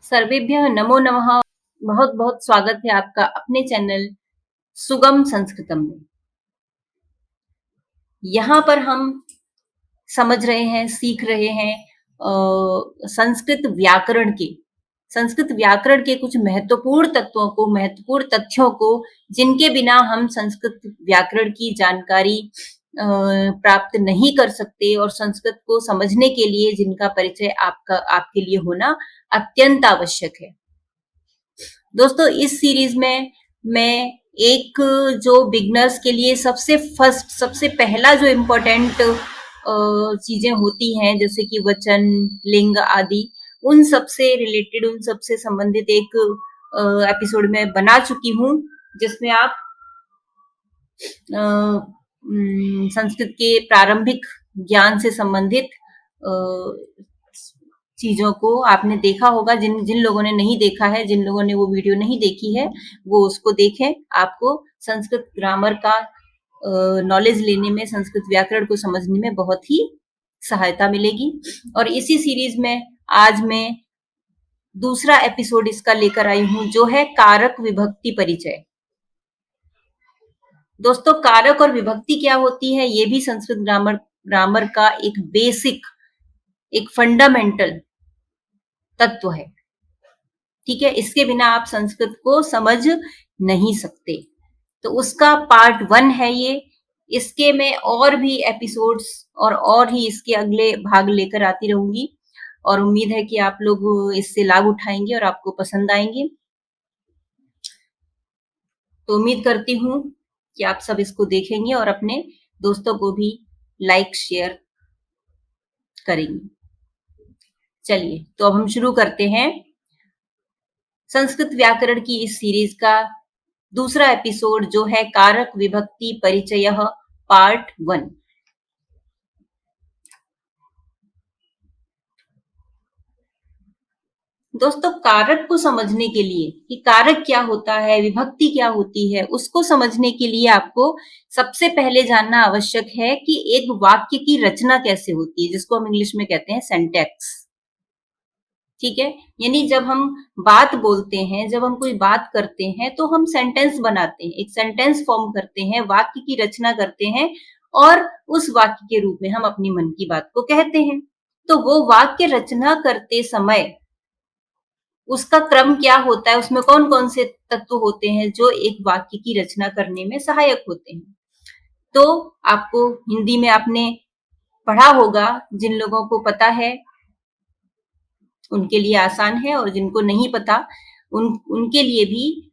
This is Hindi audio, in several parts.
सर्वेभ्यः नमो नमः। बहुत बहुत स्वागत है आपका अपने चैनल सुगम संस्कृतम में। यहाँ पर हम समझ रहे हैं, सीख रहे हैं संस्कृत व्याकरण के कुछ महत्वपूर्ण तत्वों को, महत्वपूर्ण तथ्यों को, जिनके बिना हम संस्कृत व्याकरण की जानकारी प्राप्त नहीं कर सकते और संस्कृत को समझने के लिए जिनका परिचय आपके लिए होना अत्यंत आवश्यक है। दोस्तों, इस सीरीज में मैं एक जो बिगनर्स के लिए सबसे पहला जो इम्पोर्टेंट चीजें होती हैं, जैसे कि वचन, लिंग आदि, उन सबसे रिलेटेड, उन सबसे संबंधित एक एपिसोड में बना चुकी हूँ, जिसमें आप संस्कृत के प्रारंभिक ज्ञान से संबंधित चीजों को आपने देखा होगा। जिन लोगों ने नहीं देखा है, जिन लोगों ने वो वीडियो नहीं देखी है, वो उसको देखें। आपको संस्कृत ग्रामर का नॉलेज लेने में, संस्कृत व्याकरण को समझने में बहुत ही सहायता मिलेगी। और इसी सीरीज में आज मैं दूसरा एपिसोड इसका लेकर आई हूं, जो है कारक विभक्ति परिचय। दोस्तों, कारक और विभक्ति क्या होती है, ये भी संस्कृत ग्रामर का एक बेसिक, एक फंडामेंटल तत्व है। ठीक है, इसके बिना आप संस्कृत को समझ नहीं सकते। तो उसका पार्ट 1 है ये। इसके मैं और भी एपिसोड्स और ही इसके अगले भाग लेकर आती रहूंगी, और उम्मीद है कि आप लोग इससे लाभ उठाएंगे और आपको पसंद आएंगे। तो उम्मीद करती हूँ कि आप सब इसको देखेंगे और अपने दोस्तों को भी लाइक शेयर करेंगे। चलिए, तो अब हम शुरू करते हैं संस्कृत व्याकरण की इस सीरीज का दूसरा एपिसोड, जो है कारक विभक्ति परिचय पार्ट 1। दोस्तों, कारक को समझने के लिए कि कारक क्या होता है, विभक्ति क्या होती है, उसको समझने के लिए आपको सबसे पहले जानना आवश्यक है कि एक वाक्य की रचना कैसे होती है, जिसको हम इंग्लिश में कहते हैं सेंटेक्स। ठीक है, यानी जब हम बात बोलते हैं, जब हम कोई बात करते हैं, तो हम सेंटेंस बनाते हैं, एक सेंटेंस फॉर्म करते हैं, वाक्य की रचना करते हैं, और उस वाक्य के रूप में हम अपनी मन की बात को कहते हैं। तो वो वाक्य रचना करते समय उसका क्रम क्या होता है, उसमें कौन कौन से तत्व होते हैं जो एक वाक्य की रचना करने में सहायक होते हैं। तो आपको हिंदी में आपने पढ़ा होगा, जिन लोगों को पता है उनके लिए आसान है, और जिनको नहीं पता उनके लिए भी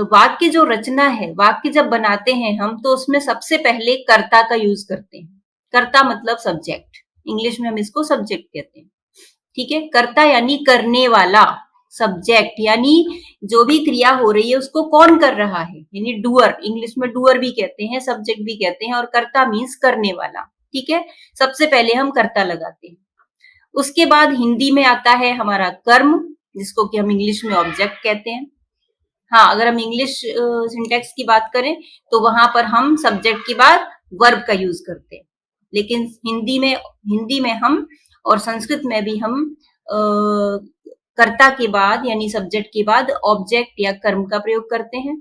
वाक्य जो रचना है, वाक्य जब बनाते हैं हम, तो उसमें सबसे पहले कर्ता का यूज करते हैं। कर्ता मतलब सब्जेक्ट, इंग्लिश में हम इसको सब्जेक्ट कहते हैं। ठीक है, कर्ता यानी करने वाला, सब्जेक्ट यानी जो भी क्रिया हो रही है उसको कौन कर रहा है, यानी डूअर, इंग्लिश में डूअर भी कहते हैं, सब्जेक्ट भी कहते हैं, और कर्ता मीन्स करने वाला। ठीक है, सबसे पहले हम कर्ता लगाते हैं। उसके बाद हिंदी में आता है हमारा कर्म, जिसको कि हम इंग्लिश में ऑब्जेक्ट कहते हैं। हाँ, अगर हम इंग्लिश सिंटैक्स की बात करें तो वहां पर हम सब्जेक्ट के बाद वर्ब का यूज करते हैं, लेकिन हिंदी में हम, और संस्कृत में भी हम कर्ता के बाद यानी सब्जेक्ट के बाद ऑब्जेक्ट या कर्म का प्रयोग करते हैं,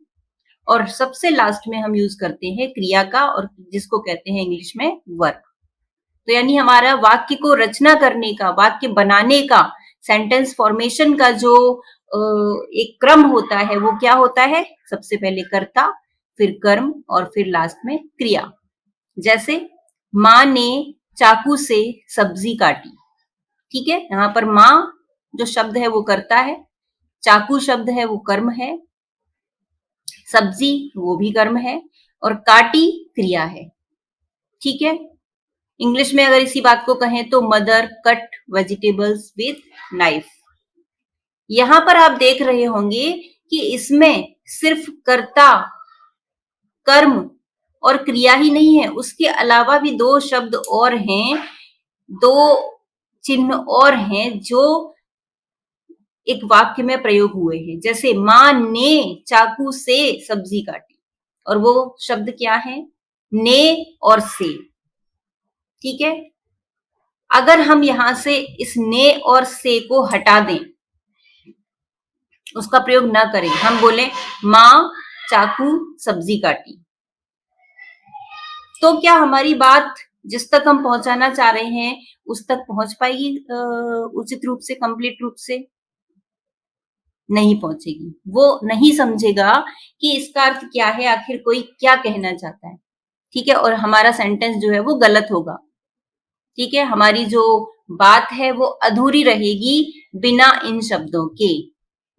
और सबसे लास्ट में हम यूज करते हैं क्रिया का, और जिसको कहते हैं इंग्लिश में वर्ब। तो यानी हमारा वाक्य को रचना करने का, वाक्य बनाने का, सेंटेंस फॉर्मेशन का जो एक क्रम होता है, वो क्या होता है, सबसे पहले कर्ता, फिर कर्म, और फिर लास्ट में क्रिया। जैसे माँ ने चाकू से सब्जी काटी। ठीक है, यहाँ पर माँ जो शब्द है वो कर्ता है, चाकू शब्द है वो कर्म है, सब्जी वो भी कर्म है, और काटी क्रिया है। ठीक है, इंग्लिश में अगर इसी बात को कहें तो mother cut vegetables with knife. यहां पर आप देख रहे होंगे कि इसमें सिर्फ कर्ता, कर्म और क्रिया ही नहीं है, उसके अलावा भी दो शब्द और हैं, दो चिन्ह और हैं जो एक वाक्य में प्रयोग हुए हैं। जैसे माँ ने चाकू से सब्जी काटी, और वो शब्द क्या है, ने और से। ठीक है, अगर हम यहां से इस ने और से को हटा दें उसका प्रयोग न करें। हम बोले माँ चाकू सब्जी काटी, तो क्या हमारी बात जिस तक हम पहुंचाना चाह रहे हैं उस तक पहुंच पाएगी उचित रूप से, कंप्लीट रूप से? नहीं पहुंचेगी। वो नहीं समझेगा कि इसका अर्थ क्या है, आखिर कोई क्या कहना चाहता है। ठीक है, और हमारा सेंटेंस जो है वो गलत होगा। ठीक है, हमारी जो बात है वो अधूरी रहेगी बिना इन शब्दों के।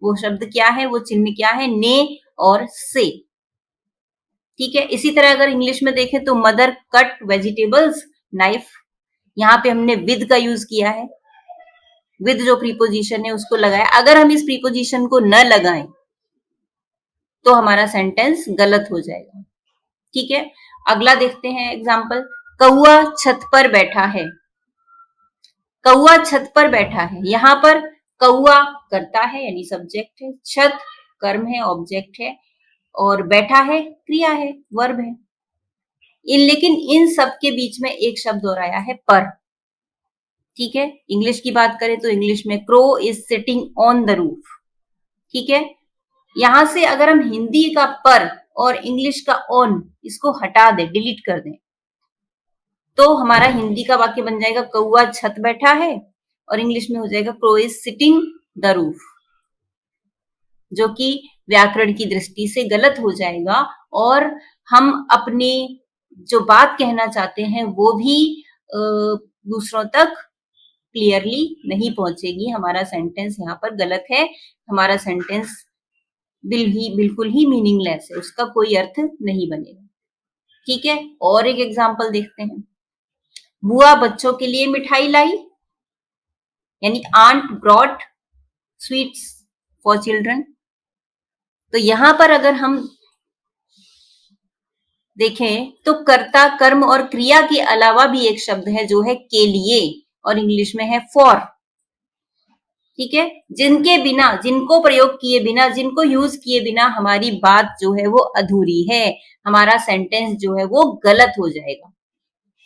वो शब्द क्या है, वो चिन्ह क्या है? ने और से। ठीक है, इसी तरह अगर इंग्लिश में देखें तो मदर कट वेजिटेबल्स नाइफ, यहाँ पे हमने विद का यूज किया है। विद जो प्रीपोजिशन है उसको लगाया। अगर हम इस प्रीपोजिशन को न लगाएं तो हमारा सेंटेंस गलत हो जाएगा। ठीक है, अगला देखते हैं एग्जाम्पल। कौआ छत पर बैठा है। कौआ छत पर बैठा है, यहां पर कौआ कर्ता है यानी सब्जेक्ट है, छत कर्म है ऑब्जेक्ट है, और बैठा है क्रिया है, वर्ब है। लेकिन इन सब के बीच में एक शब्द और आया है पर। ठीक है, इंग्लिश की बात करें तो इंग्लिश में crow is sitting on the roof. ठीक है, यहां से अगर हम हिंदी का पर और इंग्लिश का ऑन इसको हटा दें, डिलीट कर दें, तो हमारा हिंदी का वाक्य बन जाएगा कौआ छत बैठा है, और इंग्लिश में हो जाएगा crow is sitting the roof, जो कि व्याकरण की दृष्टि से गलत हो जाएगा, और हम अपने जो बात कहना चाहते हैं वो भी दूसरों तक क्लियरली नहीं पहुंचेगी। हमारा सेंटेंस यहाँ पर गलत है, हमारा सेंटेंस बिल्कुल ही मीनिंगलेस है, उसका कोई अर्थ नहीं बनेगा। ठीक है, और एक एग्जाम्पल देखते हैं। बुआ बच्चों के लिए मिठाई लाई, यानी aunt brought sweets for children. तो यहां पर अगर हम देखें तो कर्ता कर्म और क्रिया के अलावा भी एक शब्द है जो है के लिए, और इंग्लिश में है फॉर। ठीक है, जिनके बिना, जिनको प्रयोग किए बिना, जिनको यूज किए बिना हमारी बात जो है वो अधूरी है, हमारा सेंटेंस जो है वो गलत हो जाएगा।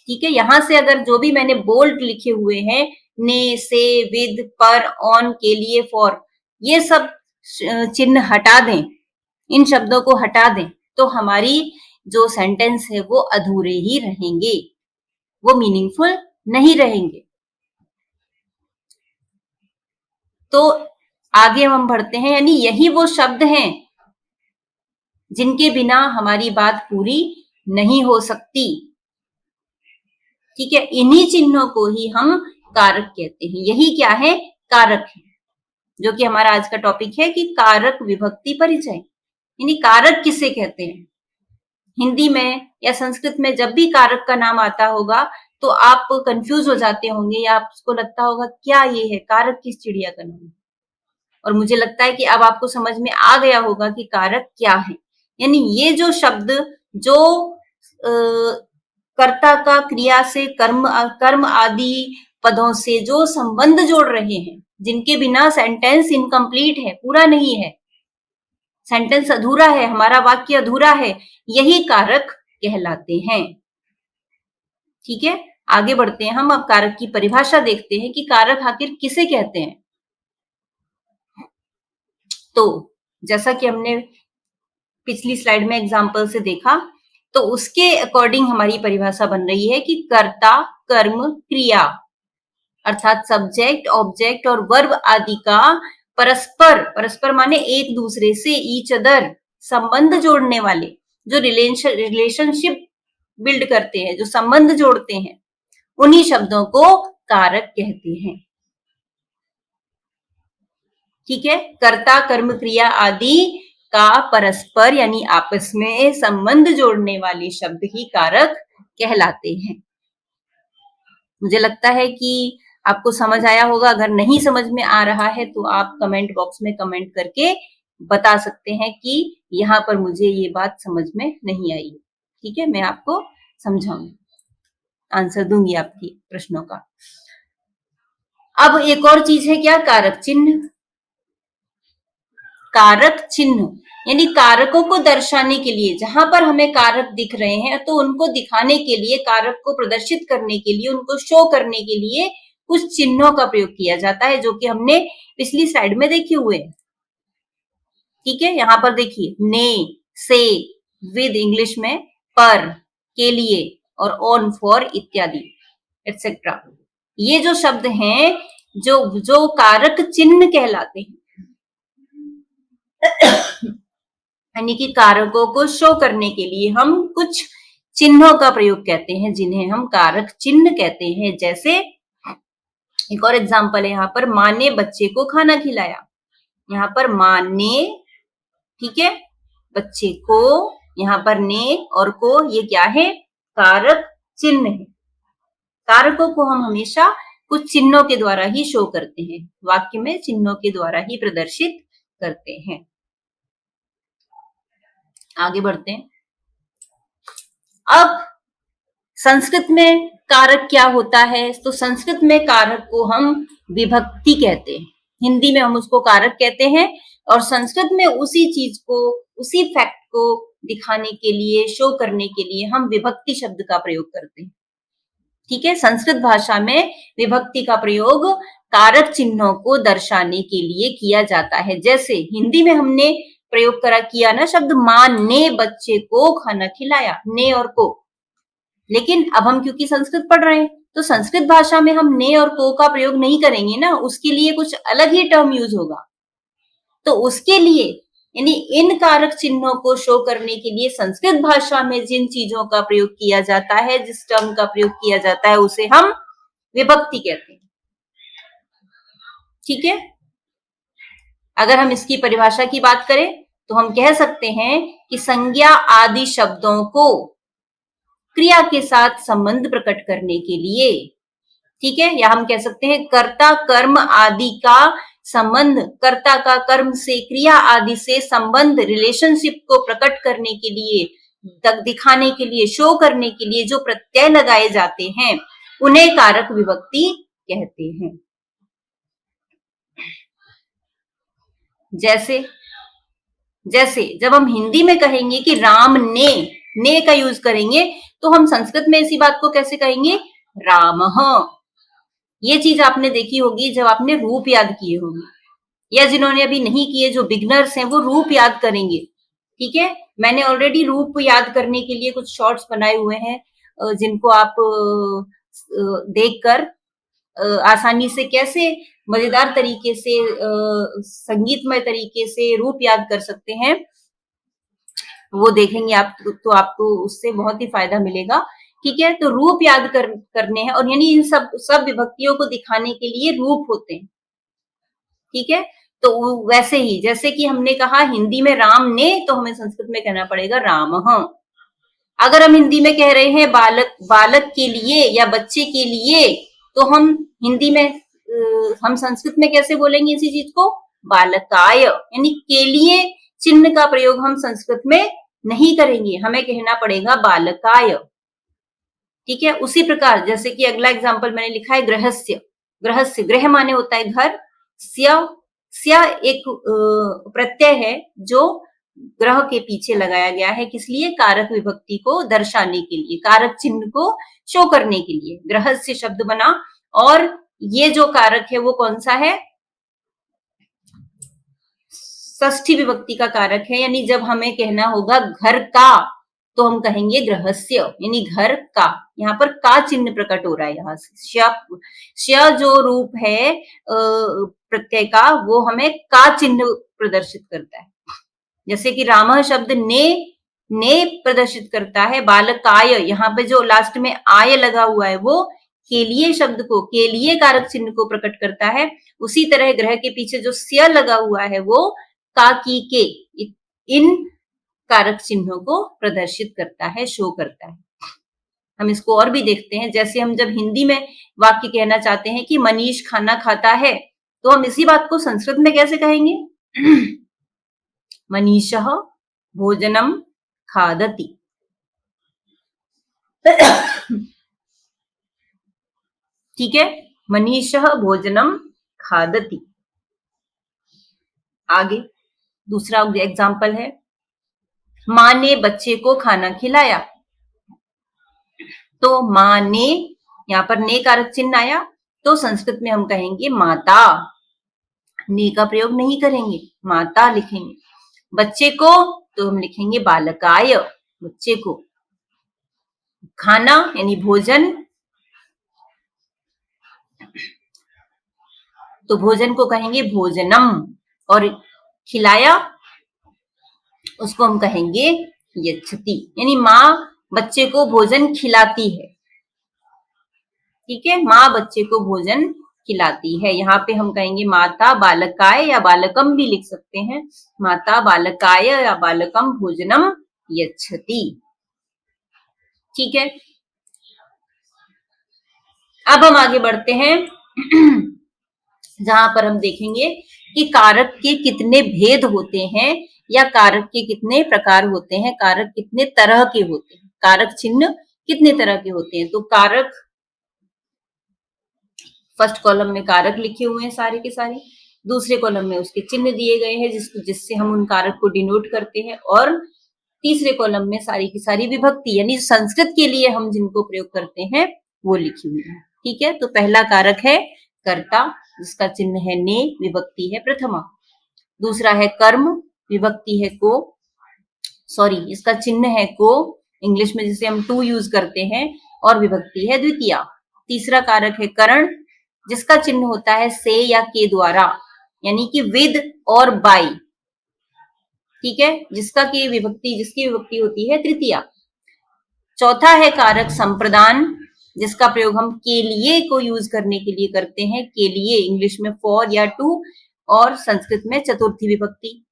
ठीक है, यहां से अगर जो भी मैंने बोल्ड लिखे हुए हैं, ने, से, विद, पर, ऑन, के लिए, फॉर, ये सब चिन्ह हटा दें, इन शब्दों को हटा दें, तो हमारी जो सेंटेंस है वो अधूरे ही रहेंगे, वो मीनिंगफुल नहीं रहेंगे। तो आगे हम बढ़ते हैं, यानी यही वो शब्द हैं जिनके बिना हमारी बात पूरी नहीं हो सकती। ठीक है, इन्हीं चिन्हों को ही हम कारक कहते हैं। यही क्या है? कारक है, जो कि हमारा आज का टॉपिक है कि कारक विभक्ति परिचय। यानी कारक किसे कहते हैं? हिंदी में या संस्कृत में जब भी कारक का नाम आता होगा तो आप कंफ्यूज हो जाते होंगे, या आपको लगता होगा क्या ये है, कारक किस चिड़िया का नाम है। और मुझे लगता है कि अब आपको समझ में आ गया होगा कि कारक क्या है। यानी ये जो शब्द जो कर्ता का क्रिया से, कर्म आदि पदों से जो संबंध जोड़ रहे हैं, जिनके बिना सेंटेंस इनकम्प्लीट है, पूरा नहीं है, सेंटेंस अधूरा है, हमारा वाक्य अधूरा है, यही कारक कहलाते हैं। ठीक है, आगे बढ़ते हैं हम। अब कारक की परिभाषा देखते हैं कि कारक आखिर किसे कहते हैं। तो जैसा कि हमने पिछली स्लाइड में एग्जाम्पल से देखा, तो उसके अकॉर्डिंग हमारी परिभाषा बन रही है कि कर्ता कर्म क्रिया अर्थात सब्जेक्ट ऑब्जेक्ट और वर्ब आदि का परस्पर, परस्पर माने एक दूसरे से, ईच अदर, संबंध जोड़ने वाले, जो रिलेशनशिप बिल्ड करते हैं, जो संबंध जोड़ते हैं, उन्हीं शब्दों को कारक कहते हैं। ठीक है, कर्ता कर्म क्रिया आदि का परस्पर यानी आपस में संबंध जोड़ने वाले शब्द ही कारक कहलाते हैं। मुझे लगता है कि आपको समझ आया होगा। अगर नहीं समझ में आ रहा है तो आप कमेंट बॉक्स में कमेंट करके बता सकते हैं कि यहाँ पर मुझे ये बात समझ में नहीं आई। ठीक है, मैं आपको समझाऊंगी, आंसर दूंगी आपकी प्रश्नों का। अब एक और चीज है क्या? कारक चिन्ह। कारक चिन्ह यानी कारकों को दर्शाने के लिए, जहां पर हमें कारक दिख रहे हैं तो उनको दिखाने के लिए, कारक को प्रदर्शित करने के लिए, उनको शो करने के लिए कुछ चिन्हों का प्रयोग किया जाता है, जो कि हमने पिछली स्लाइड में देखे हुए हैं। ठीक है, यहां पर देखिए ने, से, विद इंग्लिश में, पर, के लिए, और ऑन फॉर इत्यादि एटसेट्रा। ये जो शब्द हैं जो जो कारक चिन्ह कहलाते हैं, यानी कि कारकों को शो करने के लिए हम कुछ चिन्हों का प्रयोग कहते हैं जिन्हें हम कारक चिन्ह कहते हैं। जैसे एक और एग्जांपल है यहाँ पर, माँ ने बच्चे को खाना खिलाया। यहाँ पर माँ ने, ठीक है, बच्चे को, यहाँ पर ने और को, ये क्या है, कारक चिन्ह है। कारकों को हम हमेशा कुछ चिन्हों के द्वारा ही शो करते हैं, वाक्य में चिन्हों के द्वारा ही प्रदर्शित करते हैं। आगे बढ़ते हैं। अब संस्कृत में कारक क्या होता है, तो संस्कृत में कारक को हम विभक्ति कहते हैं, हिंदी में हम उसको कारक कहते हैं, और संस्कृत में उसी चीज को, उसी फैक्ट को दिखाने के लिए, शो करने के लिए हम विभक्ति शब्द का प्रयोग करते हैं। ठीक है, संस्कृत भाषा में विभक्ति का प्रयोग कारक चिन्हों को दर्शाने के लिए किया जाता है। जैसे हिंदी में हमने प्रयोग किया ना शब्द, माँ ने बच्चे को खाना खिलाया, ने और को। लेकिन अब हम क्योंकि संस्कृत पढ़ रहे हैं, तो संस्कृत भाषा में हम ने और को का प्रयोग नहीं करेंगे ना, उसके लिए कुछ अलग ही टर्म यूज होगा। तो उसके लिए, यानी इन कारक चिन्हों को शो करने के लिए संस्कृत भाषा में जिन चीजों का प्रयोग किया जाता है, जिस टर्म का प्रयोग किया जाता है, उसे हम विभक्ति कहते हैं। ठीक है, अगर हम इसकी परिभाषा की बात करें तो हम कह सकते हैं कि संज्ञा आदि शब्दों को क्रिया के साथ संबंध प्रकट करने के लिए, ठीक है, या हम कह सकते हैं कर्ता कर्म आदि का संबंध, कर्ता का कर्म से, क्रिया आदि से संबंध, रिलेशनशिप को प्रकट करने के लिए, दिखाने के लिए, शो करने के लिए जो प्रत्यय लगाए जाते हैं, उन्हें कारक विभक्ति कहते हैं। जैसे जब हम हिंदी में कहेंगे कि राम ने का यूज करेंगे, तो हम संस्कृत में इसी बात को कैसे कहेंगे, रामः। ये चीज आपने देखी होगी जब आपने रूप याद किए होंगे, या जिन्होंने अभी नहीं किए, जो बिगनर्स हैं, वो रूप याद करेंगे। ठीक है, मैंने ऑलरेडी रूप याद करने के लिए कुछ शॉर्ट्स बनाए हुए हैं, जिनको आप देखकर आसानी से कैसे मजेदार तरीके से, संगीतमय तरीके से रूप याद कर सकते हैं, वो देखेंगे आप, तो आपको उससे बहुत ही फायदा मिलेगा। ठीक है, तो रूप याद करने हैं, और यानी इन सब विभक्तियों को दिखाने के लिए रूप होते हैं। ठीक है, तो वैसे ही जैसे कि हमने कहा हिंदी में राम ने, तो हमें संस्कृत में कहना पड़ेगा रामः। अगर हम हिंदी में कह रहे हैं बालक के लिए या बच्चे के लिए, तो हम हिंदी में, हम संस्कृत में कैसे बोलेंगे इसी चीज को, बालकाय, यानी के लिए चिन्ह का प्रयोग हम संस्कृत में नहीं करेंगे, हमें कहना पड़ेगा बालकाय। ठीक है, उसी प्रकार जैसे कि अगला एग्जाम्पल मैंने लिखा है गृहस्य। गृहस्य, गृह माने होता है घर, स्य एक प्रत्यय है जो ग्रह के पीछे लगाया गया है, किस लिए, कारक विभक्ति को दर्शाने के लिए, कारक चिन्ह को शो करने के लिए गृहस्य शब्द बना। और ये जो कारक है वो कौन सा है, षष्ठी विभक्ति का कारक है, यानी जब हमें कहना होगा घर का, तो हम कहेंगे गृहस्य, यानी घर का। यहाँ पर का चिन्ह प्रकट हो रहा है, यहाँ से श जो रूप है प्रत्यय का, वो हमें का चिन्ह प्रदर्शित करता है। जैसे कि राम शब्द ने प्रदर्शित करता है, बालकाय, यहाँ पे जो लास्ट में आय लगा हुआ है वो के लिए शब्द को, के लिए कारक चिन्ह को प्रकट करता है। उसी तरह ग्रह के पीछे जो स्य लगा हुआ है वो का, की, के, इन कारक चिन्हों को प्रदर्शित करता है, शो करता है। हम इसको और भी देखते हैं, जैसे हम जब हिंदी में वाक्य कहना चाहते हैं कि मनीष खाना खाता है, तो हम इसी बात को संस्कृत में कैसे कहेंगे, मनीषः भोजनम खादति। ठीक है, मनीषः भोजनम खादति। आगे दूसरा एग्जाम्पल है, माँ ने बच्चे को खाना खिलाया। तो माँ ने, यहाँ पर ने कारक चिन्ह आया, तो संस्कृत में हम कहेंगे माता, ने का प्रयोग नहीं करेंगे, माता लिखेंगे। बच्चे को तो हम लिखेंगे बालकाय, बच्चे को। खाना यानी भोजन, तो भोजन को कहेंगे भोजनम, और खिलाया उसको हम कहेंगे यच्छति, यानी माँ बच्चे को भोजन खिलाती है। ठीक है, माँ बच्चे को भोजन खिलाती है। यहाँ पे हम कहेंगे माता बालकाय या बालकम भी लिख सकते हैं, माता बालकाय या बालकम भोजनम यच्छति। ठीक है, अब हम आगे बढ़ते हैं जहां पर हम देखेंगे कि कारक के कितने भेद होते हैं या कारक के कितने प्रकार होते हैं, कारक कितने तरह के होते हैं, कारक चिन्ह कितने तरह के होते हैं। तो कारक, फर्स्ट कॉलम में कारक लिखे हुए हैं सारे के सारे, दूसरे कॉलम में उसके चिन्ह दिए गए हैं जिससे हम उन कारक को डिनोट करते हैं, और तीसरे कॉलम में सारी की सारी विभक्ति यानी संस्कृत के लिए हम जिनको प्रयोग करते हैं वो लिखी हुई है। ठीक है, तो पहला कारक है कर्ता, जिसका चिन्ह है ने, विभक्ति है प्रथमा। दूसरा है कर्म, विभक्ति है को, सॉरी इसका चिन्ह है को, इंग्लिश में जिसे हम टू यूज करते हैं, और विभक्ति है द्वितीया। तीसरा कारक है करण, जिसका चिन्ह होता है से या के द्वारा, यानी कि विद और बाय। ठीक है, जिसकी विभक्ति होती है तृतीया। चौथा है कारक संप्रदान, जिसका प्रयोग हम के लिए को यूज करने के लिए करते हैं, के लिए इंग्लिश में फॉर या टू, और संस्कृत में चतुर्थी विभक्ति।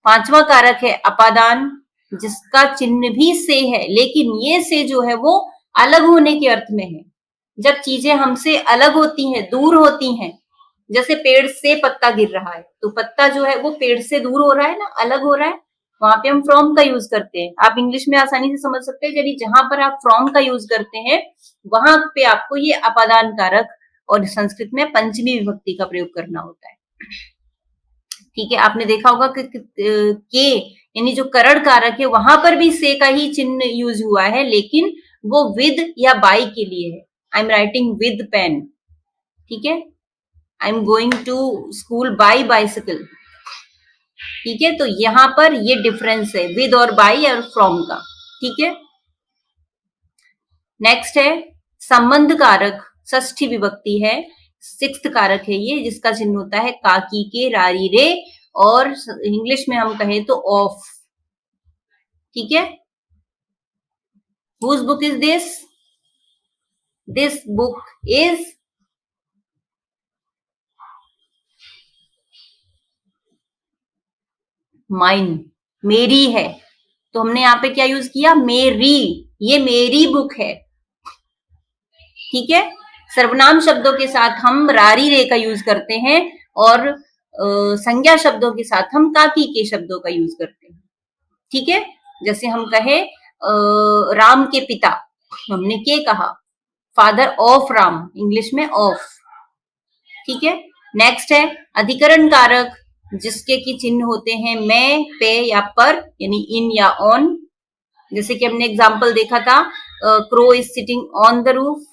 पांचवा कारक है अपादान, जिसका चिन्ह भी से है, लेकिन ये से जो है वो अलग होने के अर्थ में है। जब चीजें हमसे अलग होती हैं, दूर होती हैं, जैसे पेड़ से पत्ता गिर रहा है, तो पत्ता जो है वो पेड़ से दूर हो रहा है ना, अलग हो रहा है, वहां पे हम फ्रॉम का यूज करते हैं। आप इंग्लिश में आसानी से समझ सकते हैं, यदि जहां पर आप फ्रॉम का यूज करते हैं वहां पे आपको ये अपादान कारक और संस्कृत में पंचमी विभक्ति का प्रयोग करना होता है। ठीक है, आपने देखा होगा कि यानी जो करण कारक है वहां पर भी से का ही चिन्ह यूज हुआ है, लेकिन वो विद या बाई के लिए है। I am writing with pen, ठीक है, I am going to school by bicycle. ठीक है, तो यहां पर ये डिफरेंस है विद और बाई और फ्रॉम का। ठीक है, नेक्स्ट है संबंध कारक, षष्ठी विभक्ति है, सिक्स्थ कारक है ये, जिसका चिन्ह होता है काकी के, रारी रे, और इंग्लिश में हम कहें तो ऑफ। ठीक है, whose book is this? This book is mine, मेरी है। तो हमने यहाँ पे क्या यूज किया, मेरी, ये मेरी बुक है। ठीक है, सर्वनाम शब्दों के साथ हम रारी रे का यूज करते हैं, और संज्ञा शब्दों के साथ हम काकी के शब्दों का यूज करते हैं। ठीक है, जैसे हम कहे राम के पिता, हमने के कहा, फादर ऑफ राम, इंग्लिश में ऑफ। ठीक है, नेक्स्ट है अधिकरण कारक, जिसके की चिन्ह होते हैं मैं, पे या पर, यानी इन या ऑन। जैसे कि हमने एग्जाम्पल देखा था, crow is sitting on the roof.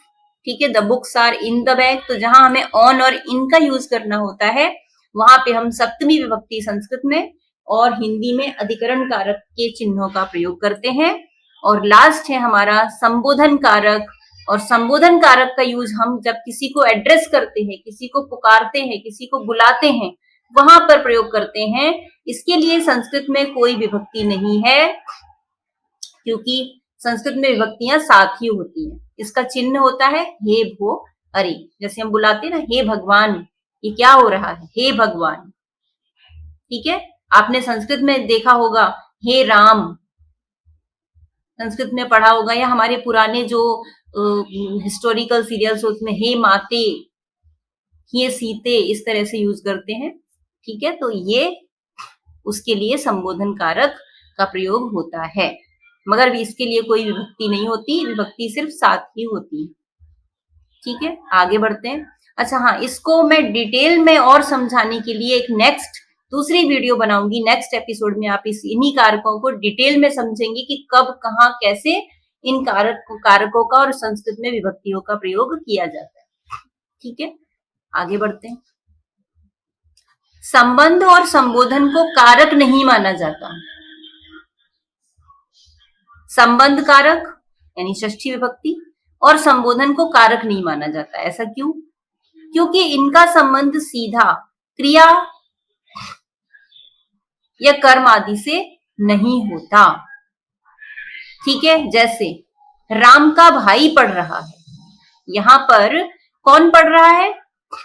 ठीक है, the books are in the bag. तो जहां हमें ऑन और इन का यूज करना होता है, वहां पे हम सप्तमी विभक्ति संस्कृत में और हिंदी में अधिकरण कारक के चिन्हों का प्रयोग करते हैं। और लास्ट है हमारा संबोधन कारक, और संबोधन कारक का यूज हम जब किसी को एड्रेस करते हैं, किसी को पुकारते हैं, किसी को बुलाते हैं, वहां पर प्रयोग करते हैं। इसके लिए संस्कृत में कोई विभक्ति नहीं है, क्योंकि संस्कृत में विभक्तियां साथ ही होती हैं। इसका चिन्ह होता है हे भो अरे, जैसे हम बुलाते हैं ना, हे भगवान, ये क्या हो रहा है, हे भगवान। ठीक है, आपने संस्कृत में देखा होगा हे राम, संस्कृत में पढ़ा होगा, या हमारे पुराने जो हिस्टोरिकल सीरियल्स उसमें हे माते, ये सीते, इस तरह से यूज करते हैं। ठीक है, तो ये उसके लिए संबोधन कारक का प्रयोग होता है, मगर इसके लिए कोई विभक्ति नहीं होती, विभक्ति सिर्फ साथ ही होती है। ठीक है, आगे बढ़ते हैं। अच्छा हाँ, इसको मैं डिटेल में और समझाने के लिए एक नेक्स्ट दूसरी वीडियो बनाऊंगी। नेक्स्ट एपिसोड में आप इन्हीं कारकों को डिटेल में समझेंगे कि कब, कहाँ, कैसे इन कारकों का और संस्कृत में विभक्तियों का प्रयोग किया जाता है। ठीक है, आगे बढ़ते हैं। संबंध और संबोधन को कारक नहीं माना जाता। संबंध कारक यानी षष्ठी विभक्ति और संबोधन को कारक नहीं माना जाता। ऐसा क्यों? क्योंकि इनका संबंध सीधा क्रिया या कर्म आदि से नहीं होता। ठीक है, जैसे राम का भाई पढ़ रहा है, यहां पर कौन पढ़ रहा है,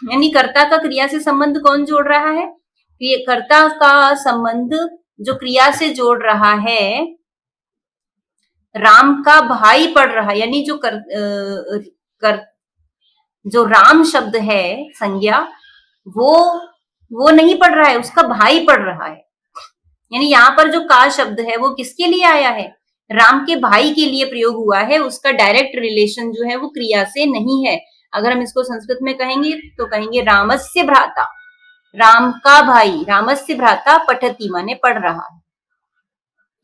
यानी कर्ता का क्रिया से संबंध कौन जोड़ रहा है? कर्ता का संबंध जो क्रिया से जोड़ रहा है, राम का भाई पढ़ रहा है, यानी जो राम शब्द है संज्ञा, वो नहीं पढ़ रहा है, उसका भाई पढ़ रहा है। यानी यहाँ पर जो का शब्द है वो किसके लिए आया है? राम के भाई के लिए प्रयोग हुआ है। उसका डायरेक्ट रिलेशन जो है वो क्रिया से नहीं है। अगर हम इसको संस्कृत में कहेंगे तो कहेंगे रामस्य भ्राता, राम का भाई, रामस्य भ्राता पठति माने पढ़ रहा है।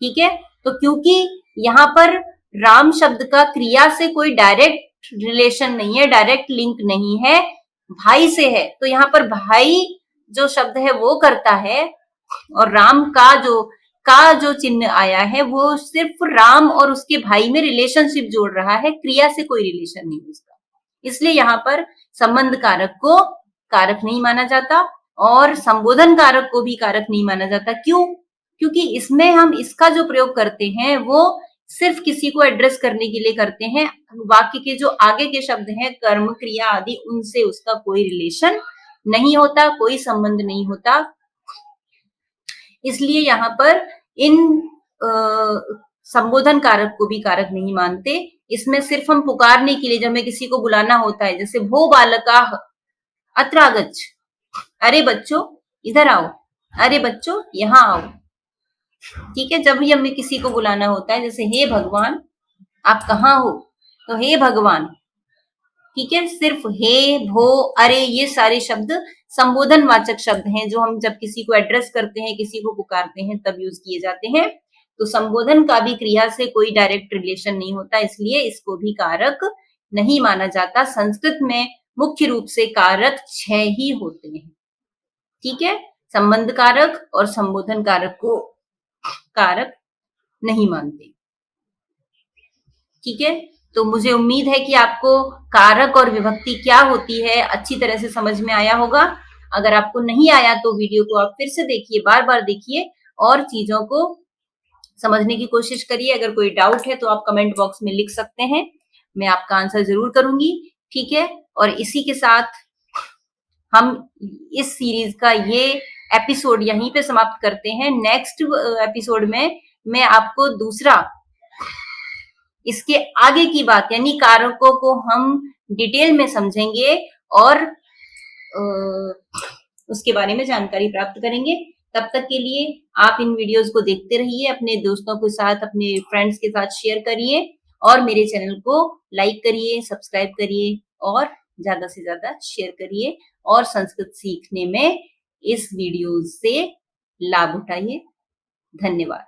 ठीक है, तो क्योंकि यहाँ पर राम शब्द का क्रिया से कोई डायरेक्ट रिलेशन नहीं है, डायरेक्ट लिंक नहीं है, भाई से है, तो यहाँ पर भाई जो शब्द है वो करता है, और राम का जो चिन्ह आया है वो सिर्फ राम और उसके भाई में रिलेशनशिप जोड़ रहा है, क्रिया से कोई रिलेशन नहीं उसका। इसलिए यहाँ पर संबंध कारक को कारक नहीं माना जाता और संबोधन कारक को भी कारक नहीं माना जाता। क्यों? क्योंकि इसमें हम इसका जो प्रयोग करते हैं वो सिर्फ किसी को एड्रेस करने के लिए करते हैं। वाक्य के जो आगे के शब्द हैं, कर्म, क्रिया आदि, उनसे उसका कोई रिलेशन नहीं होता, कोई संबंध नहीं होता। इसलिए यहाँ पर इन संबोधन कारक को भी कारक नहीं मानते। इसमें सिर्फ हम पुकारने के लिए, जब हमें किसी को बुलाना होता है, जैसे भो बालका अत्र आगच्छ, अरे बच्चों इधर आओ, अरे बच्चों यहाँ आओ। ठीक है, जब भी हमें किसी को बुलाना होता है, जैसे हे भगवान आप कहाँ हो, तो हे भगवान। ठीक है, सिर्फ हे, भो, अरे ये सारे शब्द संबोधन वाचक शब्द हैं जो हम जब किसी को एड्रेस करते हैं, किसी को पुकारते हैं, तब यूज किए जाते हैं। तो संबोधन का भी क्रिया से कोई डायरेक्ट रिलेशन नहीं होता, इसलिए इसको भी कारक नहीं माना जाता। संस्कृत में मुख्य रूप से कारक 6 ही होते हैं। ठीक है, संबंध कारक और संबोधन कारक को कारक नहीं मानते। ठीक है, तो मुझे उम्मीद है कि आपको कारक और विभक्ति क्या होती है अच्छी तरह से समझ में आया होगा। अगर आपको नहीं आया तो वीडियो को आप फिर से देखिए, बार बार देखिए और चीजों को समझने की कोशिश करिए। अगर कोई डाउट है तो आप कमेंट बॉक्स में लिख सकते हैं, मैं आपका आंसर जरूर करूंगी। ठीक है, और इसी के साथ हम इस सीरीज का ये एपिसोड यहीं पे समाप्त करते हैं। नेक्स्ट एपिसोड में मैं आपको दूसरा, इसके आगे की बात यानी कारकों को हम डिटेल में समझेंगे और उसके बारे में जानकारी प्राप्त करेंगे। तब तक के लिए आप इन वीडियोस को देखते रहिए, अपने दोस्तों के साथ, अपने फ्रेंड्स के साथ शेयर करिए और मेरे चैनल को लाइक करिए, सब्सक्राइब करिए और ज्यादा से ज्यादा शेयर करिए और संस्कृत सीखने में इस वीडियो से लाभ उठाइए। धन्यवाद।